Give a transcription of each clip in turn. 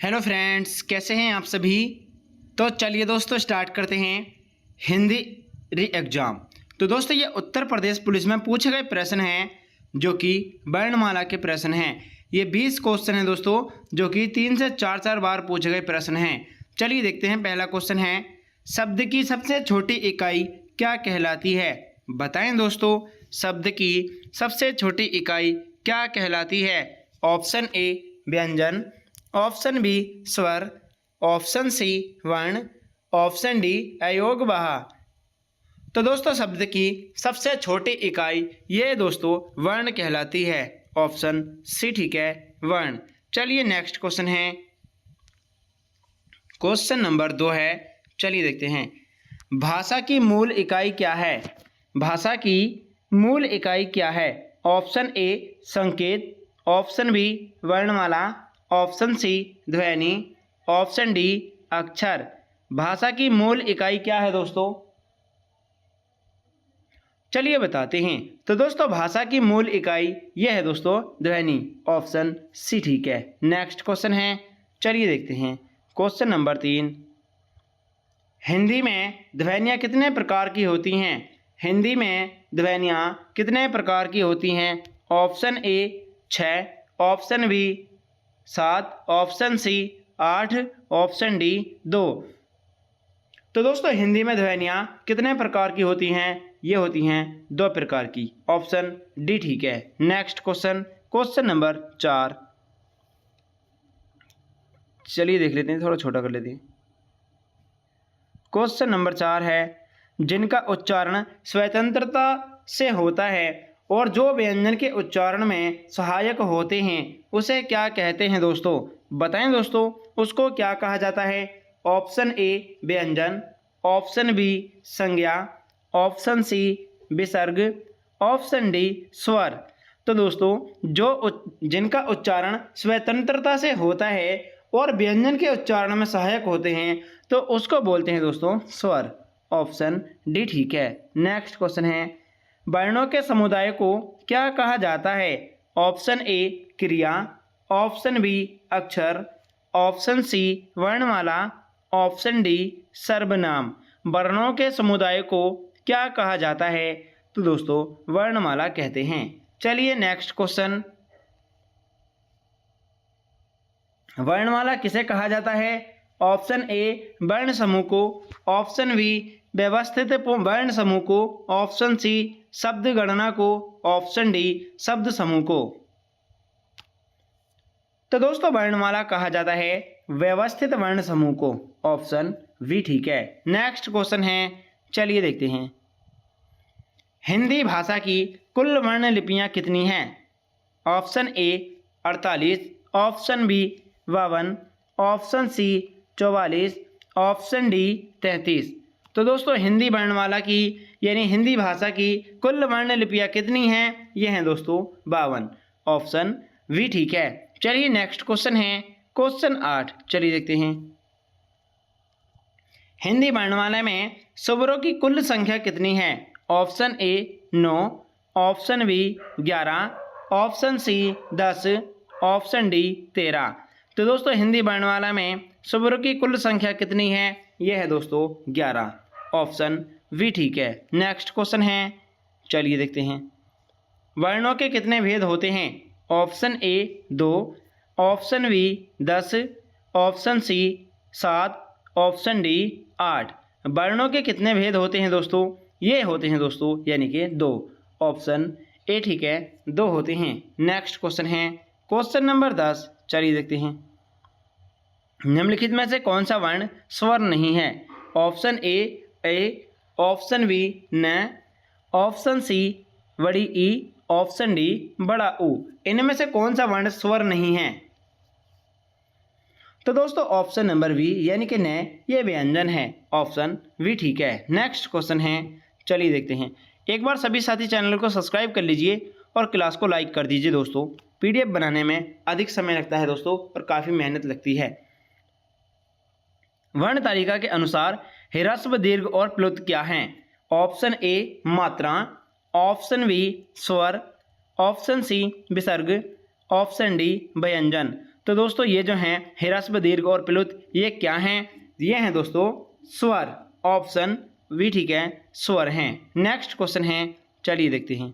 Hello friends, कैसे हैं आप सभी। तो चलिए दोस्तों स्टार्ट करते हैं हिंदी री एग्ज़ाम। तो दोस्तों ये उत्तर प्रदेश पुलिस में पूछे गए प्रश्न हैं जो कि वर्णमाला के प्रश्न हैं। ये 20 क्वेश्चन हैं दोस्तों जो कि 3 से 4 बार पूछे गए प्रश्न हैं। चलिए देखते हैं। पहला क्वेश्चन है, शब्द की सबसे छोटी इकाई क्या कहलाती है। बताएं दोस्तों, शब्द की सबसे छोटी इकाई क्या कहलाती है। ऑप्शन ए व्यंजन, ऑप्शन बी स्वर, ऑप्शन सी वर्ण, ऑप्शन डी अयोगवाह। तो दोस्तों शब्द की सबसे छोटी इकाई ये दोस्तों वर्ण कहलाती है। ऑप्शन सी ठीक है, वर्ण। चलिए नेक्स्ट क्वेश्चन है, क्वेश्चन नंबर 2 है। चलिए देखते हैं, भाषा की मूल इकाई क्या है। भाषा की मूल इकाई क्या है। ऑप्शन ए संकेत, ऑप्शन बी वर्णमाला, ऑप्शन सी ध्वनि, ऑप्शन डी अक्षर। भाषा की मूल इकाई क्या है दोस्तों, चलिए बताते हैं। तो दोस्तों भाषा की मूल इकाई यह है दोस्तों ध्वनि। ऑप्शन सी ठीक है। नेक्स्ट क्वेश्चन है, चलिए देखते हैं। क्वेश्चन नंबर 3, हिंदी में ध्वनियाँ कितने प्रकार की होती हैं। हिंदी में ध्वनियाँ कितने प्रकार की होती हैं। Option A 6, option B 7, option C 8, option D 2। तो दोस्तों हिंदी में ध्वनियाँ कितने प्रकार की होती हैं। ये होती हैं 2 प्रकार की। ऑप्शन डी ठीक है। नेक्स्ट क्वेश्चन, क्वेश्चन नंबर 4, चलिए देख लेते हैं, थोड़ा छोटा कर लेते हैं। क्वेश्चन नंबर 4 है, जिनका उच्चारण स्वतंत्रता से होता है और जो व्यंजन के उच्चारण में सहायक होते हैं उसे क्या कहते हैं दोस्तों। बताएं दोस्तों, उसको क्या कहा जाता है। ऑप्शन ए व्यंजन, ऑप्शन बी संज्ञा, ऑप्शन सी विसर्ग, ऑप्शन डी स्वर। तो दोस्तों जिनका उच्चारण स्वतंत्रता से होता है और व्यंजन के उच्चारण में सहायक होते हैं तो उसको बोलते हैं दोस्तों स्वर। ऑप्शन डी ठीक है। नेक्स्ट क्वेश्चन है, वर्णों के समुदाय को क्या कहा जाता है। ऑप्शन ए क्रिया, ऑप्शन बी अक्षर, ऑप्शन सी वर्णमाला, ऑप्शन डी सर्वनाम। वर्णों के समुदाय को क्या कहा जाता है। तो दोस्तों वर्णमाला कहते हैं। चलिए नेक्स्ट क्वेश्चन, वर्णमाला किसे कहा जाता है। ऑप्शन ए वर्ण समूह को, ऑप्शन बी व्यवस्थित वर्ण समूह को, ऑप्शन सी शब्द गणना को, ऑप्शन डी शब्द समूह को। तो दोस्तों वर्णमाला कहा जाता है व्यवस्थित वर्ण समूह को। ऑप्शन बी ठीक है। नेक्स्ट क्वेश्चन है, चलिए देखते हैं, हिंदी भाषा की कुल वर्ण लिपियां कितनी हैं। Option A 48, option B 52, option C 44, option D 33। तो दोस्तों हिंदी वर्णमाला की यानी हिंदी भाषा की कुल वर्ण लिपियां कितनी हैं। ये हैं दोस्तों 52। ऑप्शन वी ठीक है। चलिए नेक्स्ट क्वेश्चन है, क्वेश्चन 8, चलिए देखते हैं, हिंदी वर्णमाला में स्वरों की कुल संख्या कितनी है। Option A 9, option B 11, option C 10, option D 13। तो दोस्तों हिंदी वर्णमाला में स्वरों की कुल संख्या कितनी है। यह है दोस्तों 11। ऑप्शन वी ठीक है। नेक्स्ट क्वेश्चन है, चलिए देखते हैं, वर्णों के कितने भेद होते हैं। Option A 2, option B 10, option C 7, option D 8। वर्णों के कितने भेद होते हैं दोस्तों। ये होते हैं दोस्तों यानी कि 2। ऑप्शन ए ठीक है, 2 होते हैं। नेक्स्ट क्वेश्चन है, क्वेश्चन नंबर 10, चलिए देखते हैं, निम्नलिखित में से कौन सा वर्ण स्वर नहीं है। ऑप्शन ए, ऑप्शन बी न, ऑप्शन सी बड़ी ई, ऑप्शन डी बड़ा ऊ। इनमें से कौन सा वर्ण स्वर नहीं है। तो दोस्तों ऑप्शन नंबर बी यानी कि न ये व्यंजन है। ऑप्शन बी ठीक है। नेक्स्ट क्वेश्चन है, चलिए देखते हैं, एक बार सभी साथी चैनल को सब्सक्राइब कर लीजिए और क्लास को लाइक कर दीजिए दोस्तों। पीडीएफ बनाने में अधिक समय लगता है दोस्तों और काफ़ी मेहनत लगती है। वर्ण तालिका के अनुसार ह्रस्व दीर्घ और प्लुत क्या हैं। ऑप्शन ए मात्रा, ऑप्शन बी स्वर, ऑप्शन सी विसर्ग, ऑप्शन डी व्यंजन। तो दोस्तों ये जो हैं ह्रस्व, दीर्घ और प्लुत, ये क्या हैं? ये हैं दोस्तों स्वर। ऑप्शन बी ठीक है, स्वर हैं। नेक्स्ट क्वेश्चन है, चलिए देखते हैं।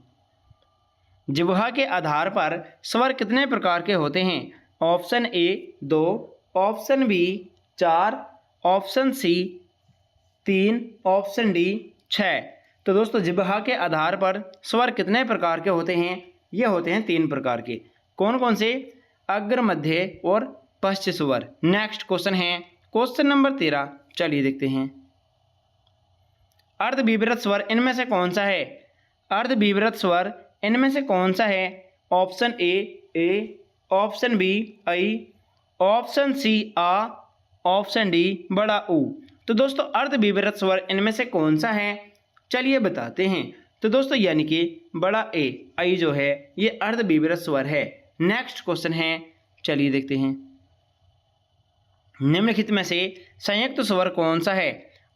जिह्वा के आधार पर स्वर कितने प्रकार के होते हैं? Option A 2, option B 4, option C 3, option D 6। तो दोस्तों जिह्वा के आधार पर स्वर कितने प्रकार के होते हैं? ये होते हैं 3 प्रकार के। कौन कौन से? अग्र, मध्य और पश्च स्वर। नेक्स्ट क्वेश्चन है क्वेश्चन नंबर 13, चलिए देखते हैं। अर्धविवृत स्वर इनमें से कौन सा है? अर्धविवृत स्वर इनमें से कौन सा है? ऑप्शन ए, ऑप्शन बी आई, ऑप्शन सी आ, ऑप्शन डी बड़ा ऊ। तो दोस्तों अर्धविवृत स्वर इनमें से कौन सा है? चलिए बताते हैं। तो दोस्तों यानी कि बड़ा ए, आई जो है ये अर्धविवृत स्वर है। नेक्स्ट क्वेश्चन है, चलिए देखते हैं। निम्नलिखित में से संयुक्त स्वर कौन सा है?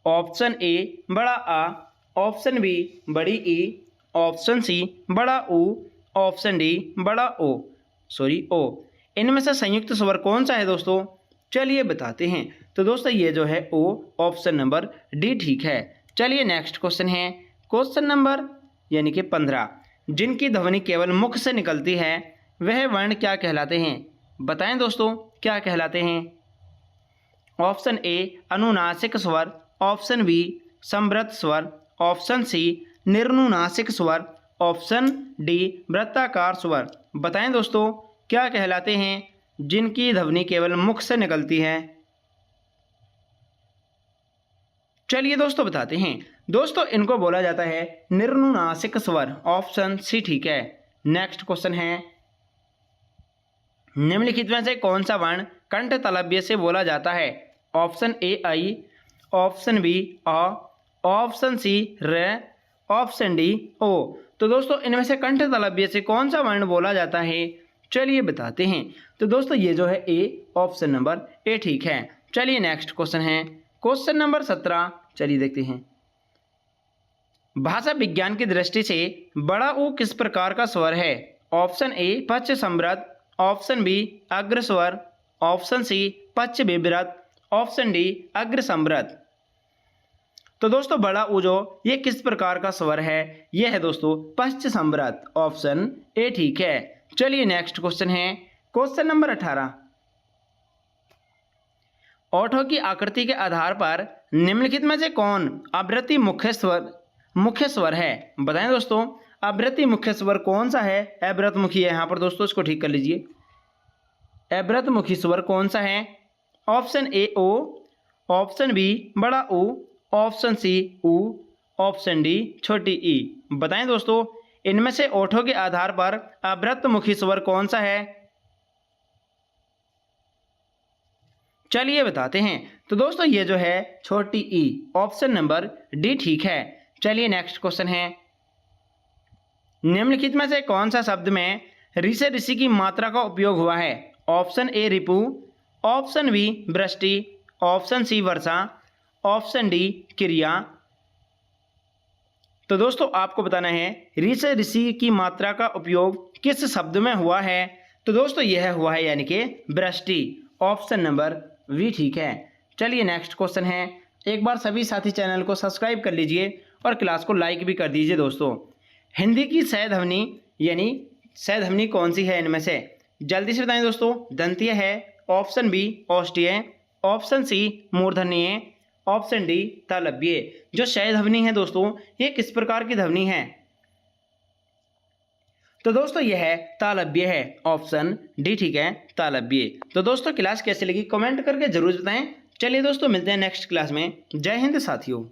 ऑप्शन ए बड़ा आ, ऑप्शन बी बड़ी ई, ऑप्शन सी बड़ा ऊ, ऑप्शन डी बड़ा ओ। इनमें से संयुक्त स्वर कौन सा है दोस्तों? चलिए बताते हैं। तो दोस्तों ये जो है ओ, ऑप्शन नंबर डी ठीक है। चलिए नेक्स्ट क्वेश्चन है क्वेश्चन नंबर यानी कि 15। जिनकी ध्वनि केवल मुख से निकलती है वह वर्ण क्या कहलाते हैं? बताएं दोस्तों क्या कहलाते हैं? ऑप्शन ए अनुनासिक स्वर, ऑप्शन बी समृद्ध स्वर, ऑप्शन सी निर्नुनासिक स्वर, ऑप्शन डी वृत्ताकार स्वर। बताएं दोस्तों क्या कहलाते हैं जिनकी ध्वनि केवल मुख से निकलती है? चलिए दोस्तों बताते हैं। दोस्तों इनको बोला जाता है निर्नुनासिक स्वर। ऑप्शन सी ठीक है। नेक्स्ट क्वेश्चन है, निम्नलिखित में से कौन सा वर्ण कंठ तालव्य से बोला जाता है? ऑप्शन ए आई, ऑप्शन बी आ, ऑप्शन सी र, ऑप्शन डी ओ। तो दोस्तों इनमें से कंठ तालव्य से कौन सा वर्ण बोला जाता है? चलिए बताते हैं। तो दोस्तों ये जो है ए, ऑप्शन नंबर ए ठीक है। चलिए नेक्स्ट क्वेश्चन है क्वेश्चन नंबर 17, चलिए देखते हैं। भाषा विज्ञान की दृष्टि से बड़ा ऊ किस प्रकार का स्वर है? ऑप्शन ए पश्च समृद्ध, ऑप्शन बी अग्र स्वर, ऑप्शन सी पश्च विवृत, ऑप्शन डी अग्र समृद्ध। तो दोस्तों बड़ा ऊ जो ये किस प्रकार का स्वर है? ये है दोस्तों पश्च समृद्ध। ऑप्शन ए ठीक है। चलिए नेक्स्ट क्वेश्चन है क्वेश्चन नंबर 18। ओठों की आकृति के आधार पर निम्नलिखित में से कौन आवृत्ति मुख्य स्वर है? बताएं दोस्तों आवृत्ति मुख्य स्वर कौन सा है? अवृत मुखी है यहाँ पर दोस्तों, इसको ठीक कर लीजिए। अवृत मुखी स्वर कौन सा है? ऑप्शन ए ओ, ऑप्शन बी बड़ा ऊ, ऑप्शन सी ऊ, ऑप्शन डी छोटी ई। बताएं दोस्तों इनमें से ओठों के आधार पर अवृत मुखी स्वर कौन सा है? चलिए बताते हैं। तो दोस्तों ये जो है छोटी ई, ऑप्शन नंबर डी ठीक है। चलिए नेक्स्ट क्वेश्चन है, निम्नलिखित में से कौन सा शब्द में ऋ से ऋषि की मात्रा का उपयोग हुआ है? ऑप्शन ए रिपु, ऑप्शन बी वृष्टि, ऑप्शन सी वर्षा, ऑप्शन डी क्रिया। तो दोस्तों आपको बताना है ऋ से ऋषि की मात्रा का उपयोग किस शब्द में हुआ है? तो दोस्तों यह हुआ है यानी कि वृष्टि। ऑप्शन नंबर वी ठीक है। चलिए नेक्स्ट क्वेश्चन है। एक बार सभी साथी चैनल को सब्सक्राइब कर लीजिए और क्लास को लाइक भी कर दीजिए दोस्तों। हिंदी की सह ध्वनि यानी सह ध्वनि कौन सी है इनमें से? जल्दी से बताएं दोस्तों। दंतीय है, ऑप्शन बी ओष्ठीय, ऑप्शन सी मूर्धन्य, ऑप्शन डी तालव्य। जो सह ध्वनि है दोस्तों ये किस प्रकार की ध्वनि है? तो दोस्तों यह है तालव्य है। ऑप्शन डी ठीक है, तालव्य। तो दोस्तों क्लास कैसी लगी कमेंट करके जरूर बताएं। चलिए दोस्तों मिलते हैं नेक्स्ट क्लास में। जय हिंद साथियों।